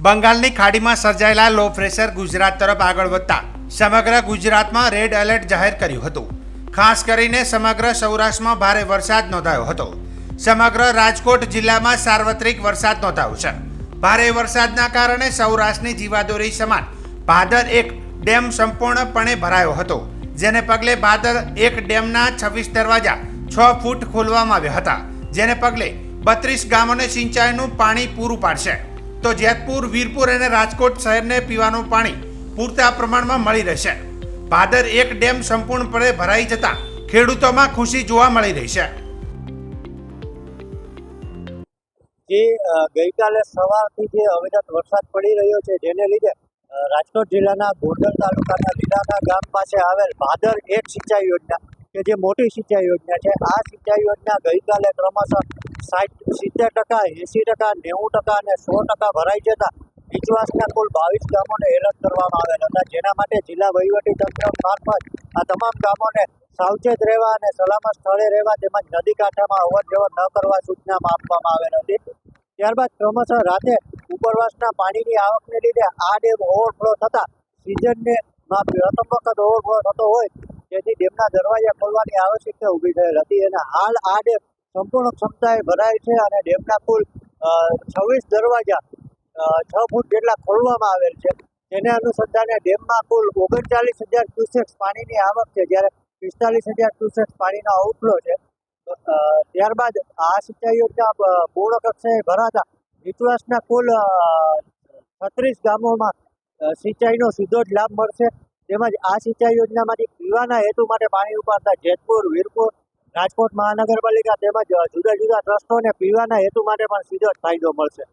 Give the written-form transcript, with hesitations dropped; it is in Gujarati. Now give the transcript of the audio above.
બંગાળની ખાડીમાં સર્જાયેલા લો પ્રેશર ગુજરાત તરફ આગળ વધતા સમગ્ર ગુજરાતમાં રેડ એલર્ટ જાહેર કર્યું હતું। ખાસ કરીને સમગ્ર સૌરાષ્ટ્રમાં ભારે વરસાદ નોંધાયો હતો। સમગ્ર રાજકોટ જિલ્લામાં સાર્વત્રિક વરસાદ નોંધાયો છે। ભારે વરસાદના કારણે સૌરાષ્ટ્રની જીવાદોરી સમાન ભાદર 1 ડેમ સંપૂર્ણપણે ભરાયો હતો, જેને પગલે ભાદર 1 ડેમના 26 દરવાજા 6 ફૂટ ખોલવામાં આવ્યા હતા, જેને પગલે 32 ગામોને સિંચાઈનું પાણી પૂરું પાડશે। તો જેતપુર, વીરપુર અને રાજકોટ શહેરને પીવાનું પાણી પૂરતા પ્રમાણમાં મળી રહેશે। ભાદર 1 ડેમ સંપૂર્ણપણે ભરાઈ જતા ખેડૂતોમાં ખુશી જોવા મળી રહી છે। જે ગઈકાલે સવારથી જે અવિરત વરસાદ પડી રહ્યો છે, જેને લીધે રાજકોટ જિલ્લાના ગોંડલ તાલુકાના લીલાના ગામ પાસે આવેલ ભાદર 1 સિંચાઈ યોજના કે જે મોટી સિંચાઈ યોજના છે, આ સિંચાઈ યોજના ગઈકાલે ક્રમશઃ 70%, 80%, 90% અને 100% ભરાઈ જતા નીચવાસના કુલ 22 ગામોને એલર્ટ કરવામાં આવેલ હતા, જેના માટે જિલ્લા વહીવટીતંત્ર મારફત આ તમામ ગામોને સાવચેત રહેવા અને સલામત સ્થળે રહેવા તેમજ નદી કાંઠામાં અવર જવર ન કરવા સૂચનામાં આપવામાં આવેલ હતી। ત્યારબાદ ક્રમશઃ રાતે ઉપરવાસના પાણીની આવકને લીધે આ ડેમ ઓવરફ્લો થતાં સિઝનમાં પ્રથમ વખત ઓવરફ્લો થતો હોય જેથી ડેમના દરવાજા ખોલવાની આવશ્યકતા ઊભી થયેલ હતી અને હાલ આ ડેમ સંપૂર્ણ ક્ષમતાએ ભરાય છે અને ડેમના કુલ 26 દરવાજા 6 ફૂટ જેટલા ખોલવામાં આવેલ છે। તેને અનુસંધાને ડેમમાં કુલ 39,000 ક્યુસેક પાણીની આવક છે, જ્યારે 45,000 ક્યુસેક પાણીનો આઉટફ્લો છે। ત્યારબાદ આ સિંચાઈ યોજના પૂર્ણ કક્ષાએ ભરાતા નીચવાસના કુલ 36 ગામોમાં સિંચાઈનો સીધો જ લાભ મળશે, તેમજ આ સિંચાઈ યોજનામાંથી પીવાના હેતુ માટે પાણી ઉપાડતા જેતપુર, વીરપુર, રાજકોટ મહાનગરપાલિકા તેમજ જુદા જુદા ટ્રસ્ટોને પીવાના હેતુ માટે પણ સીધો જ ફાયદો મળશે।